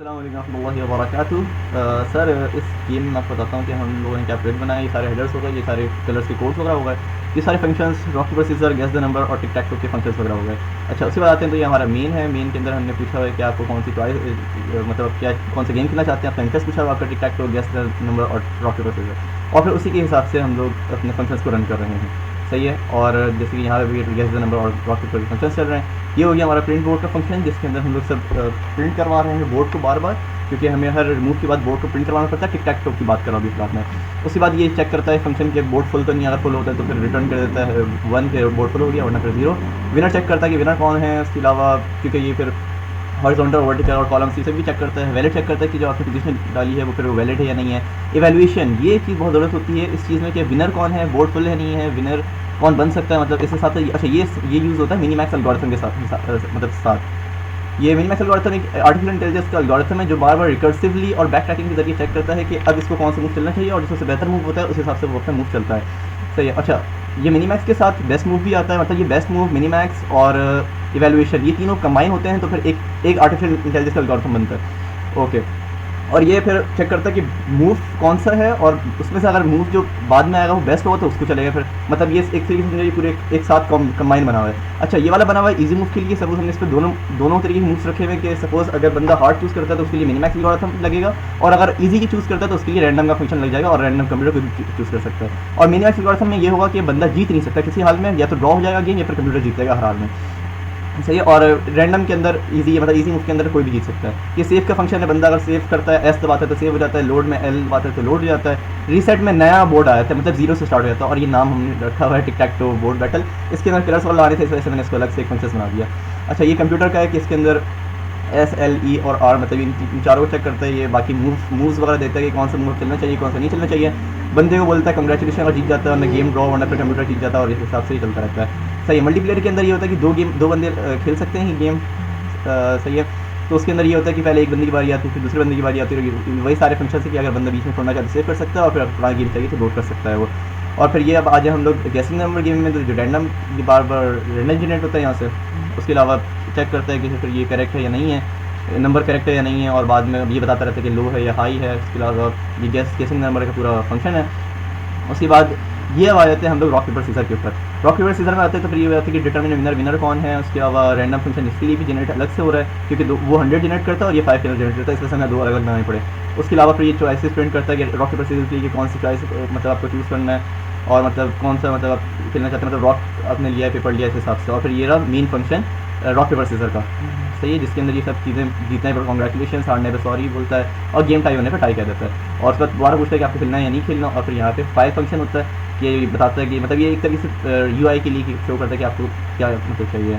अस्सलाम वालेकुम रहमतुल्लाहि व बरकातुहू। सर, इस गेम में आपको बताता हूँ कि हम लोगों ने क्या प्रोजेक्ट बनाया। ये सारे हेडर्स हो गए, ये सारे कलर्स के कोड्स वगैरह हो गए, ये सारे functions rock paper scissor guess the number और टिक टैक टू के फंक्शंस वगैरह हो गए। अच्छा, उसके बाद आते हैं तो ये हमारा मेन है। मेन के अंदर हमने पूछा हुआ है कि आपको कौन सी चॉइस, मतलब क्या कौन सा गेम खेलना चाहते हैं, आपका इंटरेस्ट पूछा हुआ, आपका टिक टैक टू गेस द नंबर और रॉक पेपर सीजर, और फिर उसी के हिसाब से हम लोग अपने फंक्शंस को रन कर रहे हैं। सही है। और जैसे कि यहाँ पे भी गेस द नंबर और रॉक पेपर के फंक्शन चल रहे हैं। ये हो गया हमारा प्रिंट बोर्ड का फंक्शन, जिसके अंदर हम लोग सब प्रिंट करवा रहे हैं बोर्ड को बार बार, क्योंकि हमें हर मूव के बाद बोर्ड को प्रिंट करवाना पड़ता है। टिक टैक टॉक की बात कर रहा हूँ अभी फिलहाल में। उसके बाद ये चेक करता है फंक्शन के बोर्ड फुल तो नहीं, अगर फुल होता है तो फिर रिटर्न कर देता है 1 के बोर्ड फुल हो गया, वरना फिर 0। विनर चेक करता है कि विनर कौन है। उसके अलावा क्योंकि ये फिर हॉरिजॉन्टल वर्टिकल और कॉलम्स ये सब भी चेक करता है। वैलिड चेक करता है कि जो आपने पोजीशन डाली है वो फिर वैलिड है या नहीं है। इवैल्यूएशन, ये चीज़ बहुत ज़रूरत होती है इस चीज़ में कि विनर कौन है, बोर्ड फुल है नहीं है, विनर कौन बन सकता है, मतलब इस हिसाब से। अच्छा, ये यूज़ होता है मिनीमैक्स एल्गोरिथम के साथ। ये मिनीमैक्स एल्गोरिथम एक आर्टिफिशियल इंटेलिजेंस का एल्गोरिथम है जो बार बार रिकर्सिवली और बैक ट्रैकिंग के जरिए चेक करता है कि अब इसको कौन सा मूव चलना चाहिए, और जिसमें से बेहतर मूव होता है उस हिसाब से वो अपना मूव चलता है। सही है। अच्छा, ये मिनीमैक्स के साथ बेस्ट मूव भी आता है, मतलब ये बेस्ट मूव, मिनीमैक्स और इवैल्यूएशन, ये तीनों कंबाइन होते हैं तो फिर एक आर्टिफिशियल इंटेलिजेंस का एल्गोरिथम बनता है। ओके। और ये फिर चेक करता है कि मूव कौन सा है, और उसमें से अगर मूव जो बाद में आएगा वो बेस्ट होगा तो उसको चलेगा फिर। मतलब ये एक तरीके से ये पूरे एक साथ कंबाइन बना हुआ है। अच्छा, ये वाला बना हुआ है इजी मूव के लिए। सपोज हमने इस पर दोनों तरीके के मूव्स रखे हुए कि सपोज अगर बंदा हार्ड चूज़ करता है तो उसके लिए मिनीमैक्स एल्गोरिथम लगेगा, और अगर इजी की चूज़ करता है तो उसके लिए रैंडम का फंक्शन लग जाएगा, और रैंडम कंप्यूटर को भी चूज़ कर सकता है। और मिनीमैक्स एल्गोरिथम में ये होगा कि बंदा जीत नहीं सकता किसी हाल में, या तो ड्रॉ हो जाएगा गेम या फिर कंप्यूटर जीत जाएगा हर हाल में। सही है। और रैंडम के अंदर इजी, मतलब इजी मूव के अंदर कोई भी जीत सकता है। ये सेव का फंक्शन है, बंदा अगर सेव करता है एस दबाता है तो सेव हो जाता है, लोड में एल दबाता है तो लोड हो जाता है। रीसेट में नया बोर्ड आया था, मतलब 0 से स्टार्ट हो जाता है, और ये नाम हमने रखा हुआ है टिक टैक टू बोर्ड बैटल। इसके अंदर कलर्स वाला आ रहे थे, इस वजह से मैंने इसको अलग से एक फंक्शन बना दिया। अच्छा, ये कंप्यूटर का है कि इसके अंदर एस एल ई और आर, मतलब इन चारों को चेक करता है। ये बाकी मूव्स वगैरह देता है कि कौन सा मूव चलना चाहिए, कौन सा नहीं चलना चाहिए। बंदे को बोलता है कंग्रेचुलेशन और जीत जाता है, वरना गेम ड्रॉ, वरना फिर कंप्यूटर जीत जाता है, और इस हिसाब से ही चलता रहता है। सही है। मल्टीप्लेयर के अंदर ये होता है कि दो बंदे खेल सकते हैं गेम। सही है। तो उसके अंदर ये होता है कि पहले एक बंदे की बारी आती है, फिर दूसरे बंदे की बारी आती है। वही सारे फंक्शन है कि अगर बंदा बीच में छोड़ना चाहे तो सेव कर सकता है, और फिर पुराना गेम चाहिए तो लोड कर सकता है वो। और फिर ये अब आज हम लोग गेसिंग नंबर गेम में तो जो रैंडम बार बार रैंडम जनरेट होता है यहाँ से। उसके अलावा चेक करता है कि फिर ये करेक्ट है या नहीं है, नंबर करेक्ट है या नहीं है, और बाद में ये बताता रहता है कि लो है या हाई है। उसके अलावा ये गेसिंग नंबर का पूरा फंक्शन है। उसके बाद ये अब आ जाते हैं हम लोग रॉक पेपर सीजर के ऊपर। रॉक पेपर सीजर में आते हैं तो फिर ये होता है कि डिटरमिन विनर कौन है। उसके अलावा रैंडम फंक्शन इसके लिए भी जनरेट अलग से हो रहा है, क्योंकि वो 100 जनरेट करता है और ये 5 जनरेट करता है, इस वजह से हमें 2 अलग अलग बनाने पड़े। उसके अलावा फिर ये चॉइसेस प्रिंट करता है कि रॉक पेपर सीजर के लिए कौन सी चॉइस मतलब आपको चूज़ करना है, और मतलब कौन सा मतलब आप खेलना चाहते हैं, मतलब रॉक आपने लिया है, पेपर लिया है, इस हिसाब से। और फिर ये रहा main function rock paper scissor का। सही है। जिसके अंदर ये सब चीज़ें जीतने पर कॉन्ग्रेचुलेशन, हारने पर सॉरी बोलता है, और गेम टाई होने पर टाई कह देता है। और उसके बाद दोबारा पूछता है कि आपको खेलना है या नहीं खेलना, और फिर यहाँ पे फाइल फंक्शन होता है कि ये बताता है कि मतलब ये एक तरीके से UI के लिए शो करता है कि आपको क्या मतलब चाहिए।